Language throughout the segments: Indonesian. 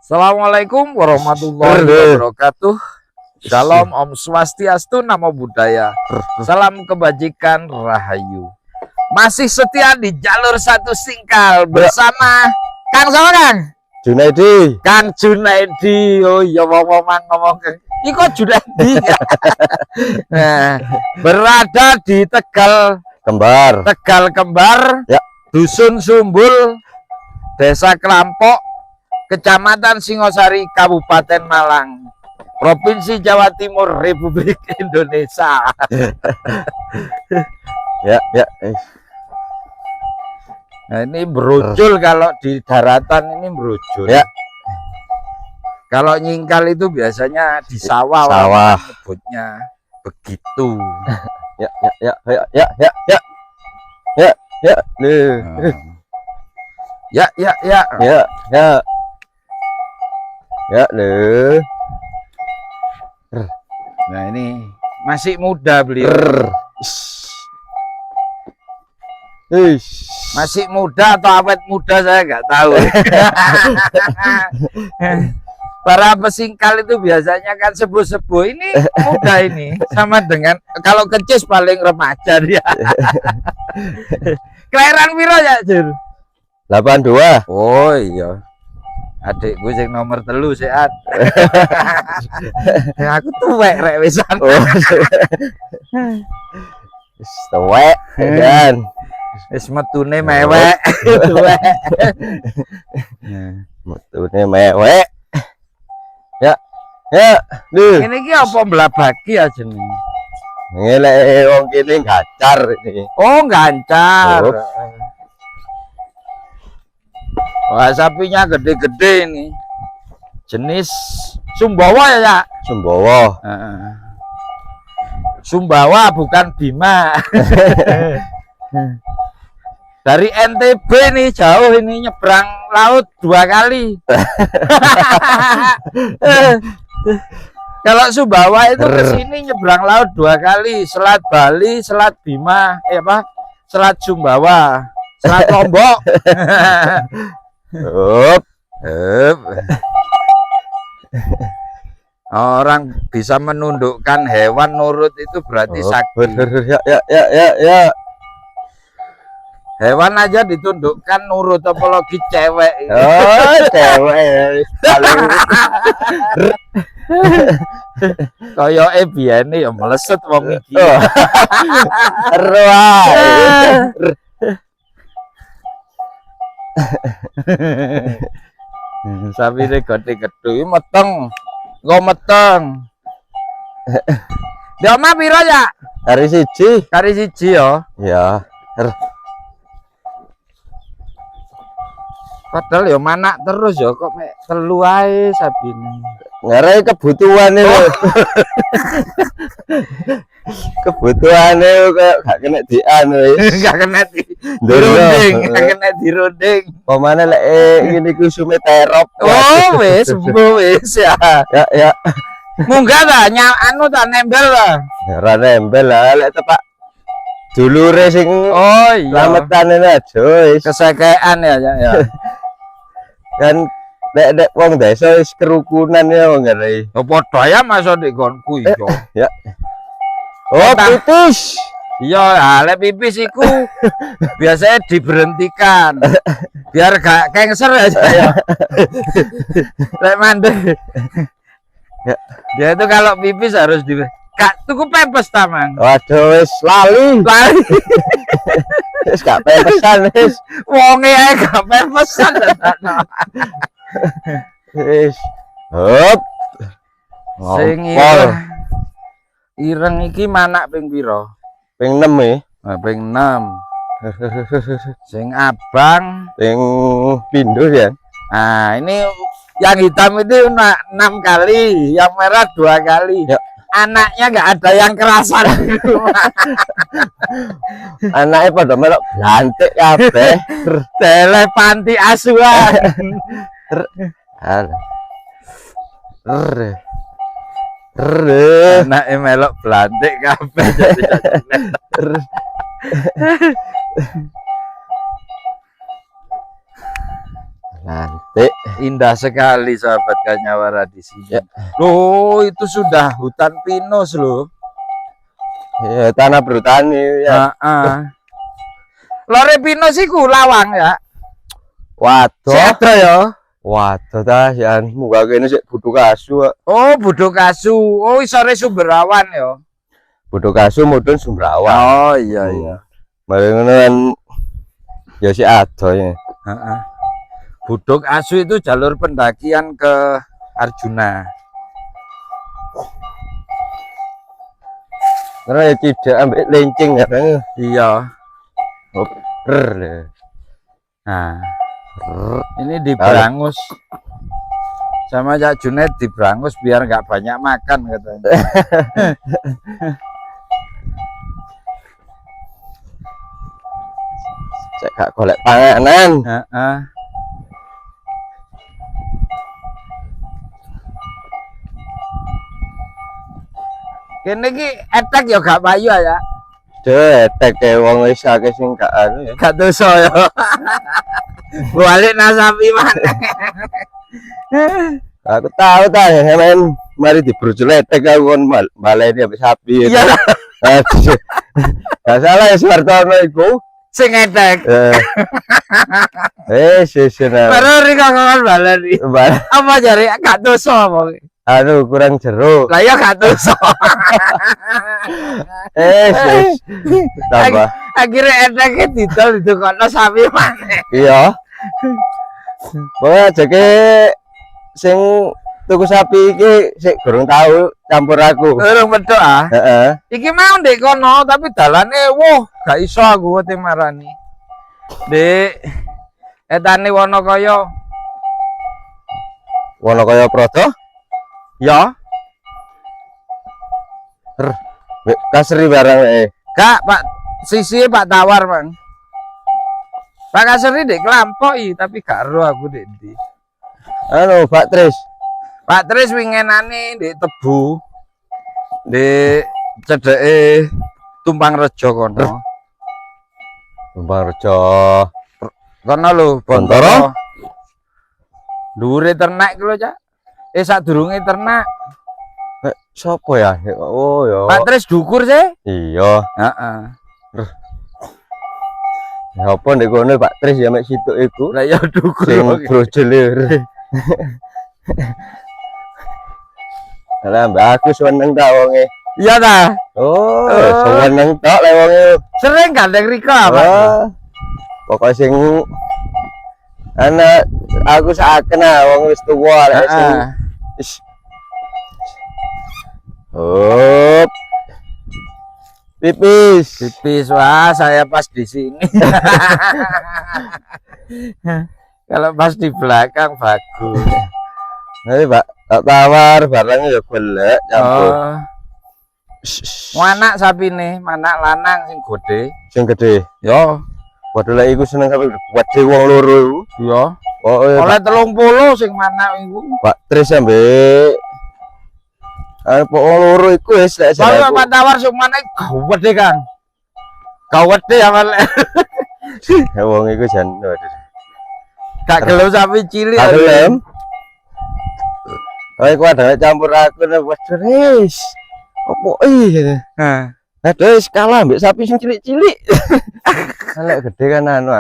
Assalamualaikum warahmatullahi wabarakatuh. Shalom, Om Swastiastu, Namo Buddhaya. Salam kebajikan, Rahayu. Masih setia di jalur satu singkal bersama Kang sama Kang Junaidi. Kang Junaidi. Oh iya, ngomong ini kok Junaidi. Nah, berada di Tegal Kembar Ya. Dusun Sumbul, Desa Kelampok, Kecamatan Singosari, Kabupaten Malang, Provinsi Jawa Timur, Republik Indonesia. Ya. Nah, ini brojol kalau di daratan ini brojol. Ya. Kalau nyingkal itu biasanya di sawah. Nyebutnya begitu. Ya. Nih. Ya, nih. Nah, ini masih muda beliau. Masih muda atau awet muda saya nggak tahu. Para pesingkal itu biasanya kan sepuh-sepuh, ini muda ini sama dengan kalau kecis paling remaja dia. Kelahiran piro ya, Jur? 82. Oh iya. Adik gue yang nomor 3 sehat. Aku tuwek rek wisan. Tuwek kan. Wis metune mewek. Tuwek. Metune mewek. Ya. Nih. Ini ki apa mblabaki ya jeneng? Ngene wong kene gacar ini. Oh, gancar. Oh. Wah, sapinya gede-gede ini. Jenis Sumbawa ya, Cak? Sumbawa. Sumbawa bukan Bima. Dari NTB nih jauh ini, nyebrang laut 2 kali. Kalau Sumbawa itu ke sini nyebrang laut 2 kali, Selat Bali, Selat Bima, Selat Sumbawa, Selat Lombok. Orang bisa menundukkan hewan nurut itu berarti sakti. Ya. Hewan aja ditundukkan nurut, apalagi cewek. Oh, cewek. Kayak biyen ya meleset wong iki. Sapi ini gede-gede meteng. Nggo meteng. Dia omah piro ya? Hari siji. Kari siji ya. Ya. Padahal ya manak terus ya, kok mek telu ae sabine. Ngarai kebutuhane lho. Kebutuhane kok gak kena dianu wis. Gak kena dirunding, gak kena dirunding. Pemane lek ngene iku sume terop. Oh, wis sembuh wis ya. Ya. Munggah ta anu tak nembel ta. Ora nembel lah lek tepak dulure sing oh iya. Slametane aja wis. Kesekean ya. Kan nek wong desa wis kerukunan ya wong ngene. Ya padha ya masuk di gonku ijo. Ya. Oh, pipis. Iya, lek pipis iku biasanya diberhentikan biar gak cancer aja ya. Lek mandek. Ya. Dia itu kalau pipis harus di Kak tuku pempes tamang. Waduh wis lali. Wis gak pepesan wis. Wonge ae gak pepesan. Wis. Hop. Sing ireng iki manak ping pira? Ping 6 e. Nah, ping 6. Sing abang Ping pindho ya. Nah, ini yang hitam itu 6 kali, yang merah 2 kali. Ya. Anaknya nggak ada yang kerasan. Anaknya pada melok blantik kabeh. Tele panti asuhan. Anaknya melok blantik kabeh. Cantik. Indah sekali sahabat Kanyawara di sini. Ya. Loh, itu sudah hutan pinus loh. Ya, tanah bertani ya. Lore pinus iku lawang ya. Waduh. Sedo ya. Waduh ta ya muga kene sik butuh kasu. Oh, Budho Kasu. Oh, isore Sumberawan ya. Butuh kasu mudun Sumbrawan. Oh, iya iya. Mari ngono kan ya si ado ya. Heeh. Budho Kasu itu jalur pendakian ke Arjuna. Karena ya tidak ambil lencing ya. Iya. Brr. Nah, ini di Brangus. Sama Cak Junet di Brangus biar nggak banyak makan katanya. Cek gak golek panganan. Heeh. Kene iki etek ya gak payu ya. Detek ke wong wis akeh sing gak anu ya. Gak dosa ya. Balik nasapi mana. Aku tahu ta ya men mari dibrujul etek aku kon baleni ambek sapi. Iya. Gak salah ya Suwartono iku. Sing etek. Sesenah. Baru kok kon baleni. Apa jare gak dosa apa? Anu kurang jeruk. Lah ya gak dosa. Tambah. Akhirnya eteknya didol didukokno sapi maneh. Iya. Pokoknya jake sing tuku sapi iki sik durung tahu campur aku. Urung medhok ah. Heeh. Iki mau ndek kono tapi dalane woh gak iso aku te marani. Ndek etane Wonokaya. Wonokaya Prada? Ya, Kasri barang Kak, Pak sisi Pak Tawar, Bang. Pak Kasri ndek Klampoki tapi gak ero aku ndek ndi. Anu Pak Tris. Pak Tris wingenane ndek Tebu. Ndek cedeke Tumpang Rejo kono. Tumpang Rejo. Kono lho, Bontoro. Dhuwure ternak ku lho, Cak. Sadurunge ternak. Sopo ya? Oh ya. Pak Tris dukur sih. Iya. Heeh. Ya apa ndek kono Pak Tris ya mek situk iku. Lah ya dukur. Sing brojol. Lah mbak aku seneng ta wonge. Iya ta? Oh, seneng tok le wonge. Sering gandeng Riko apa? Pokok sing anak aku saken wong wis tuwa lek sing Hop. Pipis. Pipis, wah saya pas di sini. Kalau pas di belakang bagus. Nanti Pak, tak tawar barangnya ya golek campur. Mana sapi nih, mana lanang sing gede. Sing gede. Yo. Waduh lah iku seneng sampe gede wong loro iku. Yo. Oh, oleh 30 sing mana iku. Pak Tris ambek Pak loro iku wis lek saya Pak Tawar sing mana gede Kang. Gawede amal. Ya wong iku jan gak gelem sapi cilik. Gak gelem. Oh iku ada campur aku nek wis. Opo iya. Heeh. Aduh wis kalah ambek sapi sing cilik-cilik. Lek gede kan anu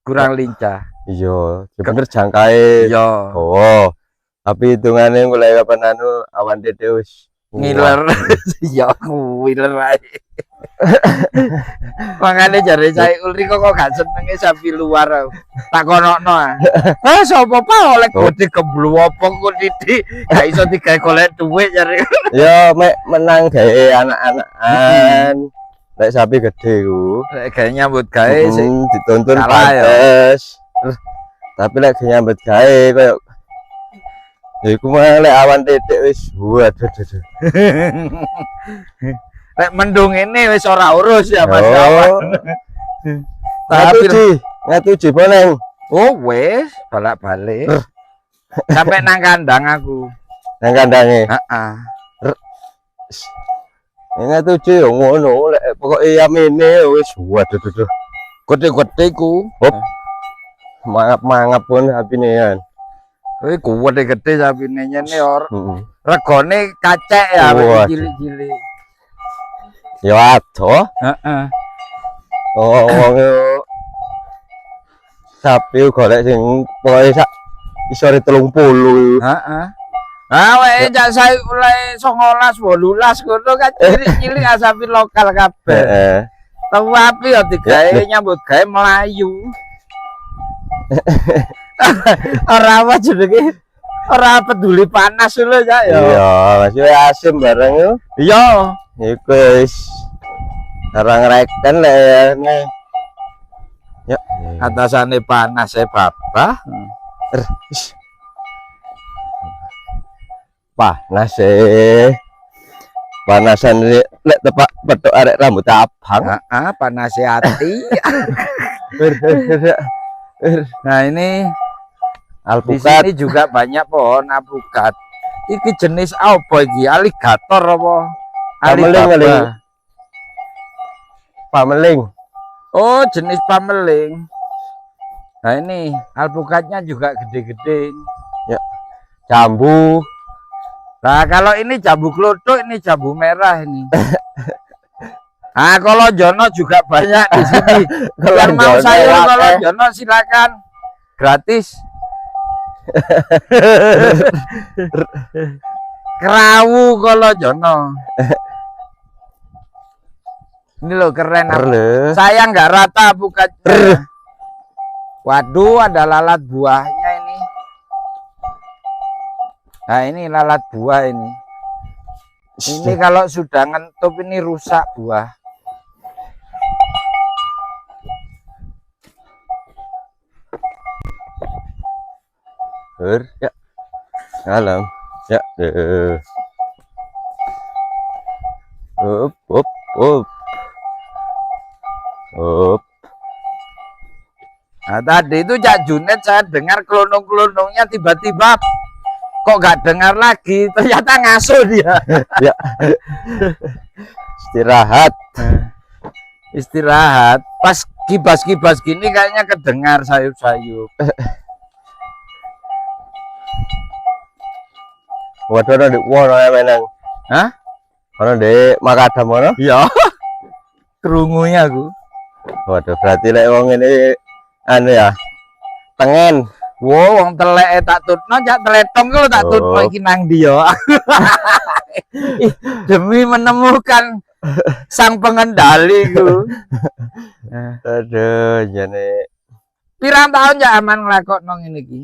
kurang lincah. Iya, bener jangkae. Iya. Oh. Tapi hitungane mulai kapan anu awan dede wis ngiler. Ya ngiler ae. Mangane jare saya Ulri kok gak senenge sapi luar. Tak konokno ah. Sapa pa oleh gede keblu apa kok titik gak iso digawe golek dhuwit jare. Ya mek menang gawe anak-anakan. Lek sapi gede ku. Lek gawe nyambut gawe sing dituntun pantes. Tapi lek nyambut gawe koyo ya iku mah lek awan titik wis waduh. Lek mendung ini wis ora urus ya Mas. Tapi ngatuji boleh. Oh wis balak-balik. Sampai nang kandang aku. Nang kandange. Heeh. Ngatuji yo ngono lek pokoke yamene wis waduh. Gede-gede ku. mangap pun sapine kan. Wih kuat deh gede sapine nyene or. Heeh. Regane kacek ya Waduh. cilik-cilik. Ya adoh. Heeh. Oh, wong sapi golek sing pokoke sak isore 30. Heeh. Ah wae jak saya mulai 19 18 ngono kan cilik-cilik sapi lokal kabeh. Heeh. Tahu api ya digawe nyambut gawe Melayu. Ora apa jenenge? Ora peduli panas lho ya. Iya, masih asim bareng yo. Iya. Iku wis ora ngreken lek nih. Ya, Atasane panas babah. panas panasan lek tepak petuk arek rambut abang. Heeh, panase ati. Nah, ini di Alpukat sini juga banyak pohon alpukat. Iki jenis apa iki? Aligator apa? Pameling kali. Alibaba. pameling. Oh, jenis pameling. Nah, ini alpukatnya juga gede-gede. Ya. Jambu. Nah, kalau ini jambu klothok, ini jambu merah ini. Nah, kalau Jono juga banyak di sini. Yang mau Jono sayur akeh. kalau Jono silakan gratis. Kerawu kalau Jono. Ini loh keren. Perlu. Saya nggak rata bukatnya. Waduh, ada lalat buahnya ini. Nah, ini lalat buah ini. Ini kalau sudah ngentup ini rusak buah. Ya. Alam. Ya. Up, up, up. Up. Nah, tadi itu Cak Junet saya dengar kelonong-kelonongnya tiba-tiba kok nggak dengar lagi, ternyata ngasuh dia. Ya. Istirahat. Istirahat. Pas kibas-kibas gini kayaknya kedengar sayup-sayup. Waduh, ada di wono ya menang. Hah? Ono di Makadam ono. Iya. Kerungunya aku. Waduh, berarti lek wong ini anu ya. Tengen. Wow, wong telek tak tutno, Cak teletong kalau tak tutno Oh. iki nang dia. Ih, demi menemukan sang pengendali ku. Aduh, jane. Pirang tahun ya aman nglakokno ngene iki?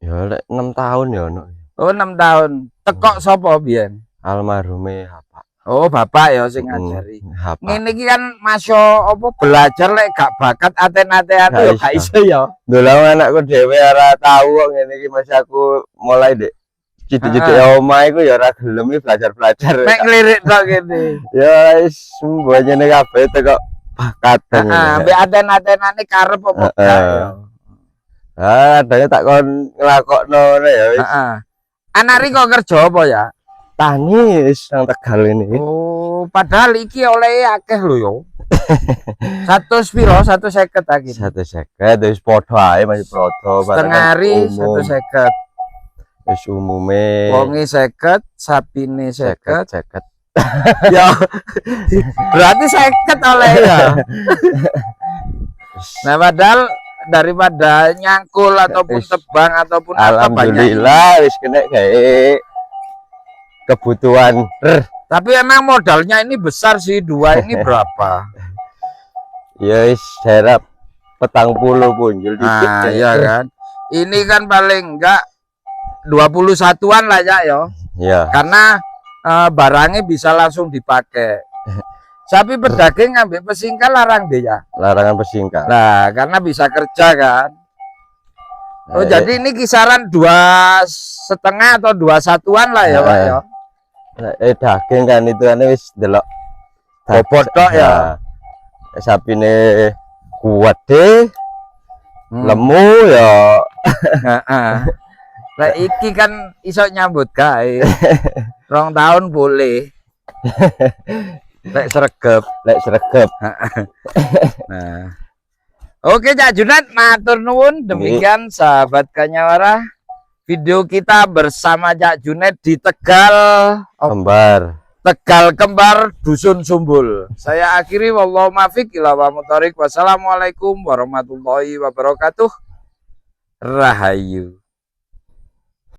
Ya lek 6 tahun ya ono. Oh, 6 tahun. Tekok sapa biyen? Almarhume apa? Oh, bapak ya sing ngajari. Apa? Ngene iki kan masya apa belajar lek gak bakat aten-atean Gak ya iso. gak iso ya. Dolang anakku dhewe ora tahu kok ngene iki Mas aku mulai dek cidik-cidik omah iku ya ora gelem iki belajar-belajar. Nek ngelirik tok kene. Ya wis mbonyene kabeh teko bakat. Heeh, mbek aten-atenane karep apa gak ya. Ah, adanya tak kon nglakokno ngene ya wis. Heeh. Anak Riko kerja apa ya? Tani wis nang Tegal ini. Oh, padahal iki oleh akeh lho yo. 100 piro? 150 lagi. 150 wis padha ae masih padha. Setengah hari 150. Wis umume Wonge 50, sapine 50. 50. Ya. Berarti 50 oleh ya. Nah, padahal daripada nyangkul ataupun Wis. tebang ataupun apa banyak. Alhamdulillah wis kena gawe kebutuhan. Tapi emang modalnya ini besar sih, dua ini berapa? Ya wis daerah 40 punjul dikit. Nah, iya kan. Ini kan paling enggak 21-an lah ya. Ya. Karena barangnya bisa langsung dipakai. Sapi pedaging ngambil pesingkal larang deh ya. Larangan pesingkal. Nah, karena bisa kerja kan. Oh, jadi ini kisaran 2,5 atau 21-an lah ya, Pak ya. Daging kan itu kan wis delok Bobot tok ya. Sapine kuat deh. Lemu ya. Heeh. Lah iki kan iso nyambut gawe. 2 tahun boleh. Lek sregep. Lek sregep. Nah. Oke Cak Junet, matur nuwun. Demikian sahabat Kanyawara, video kita bersama Cak Junet di Tegal Kembar Dusun Sumbul. Saya akhiri, wallahu muwaffiq ila aqwamit thoriq. Wassalamualaikum warahmatullahi wabarakatuh. Rahayu.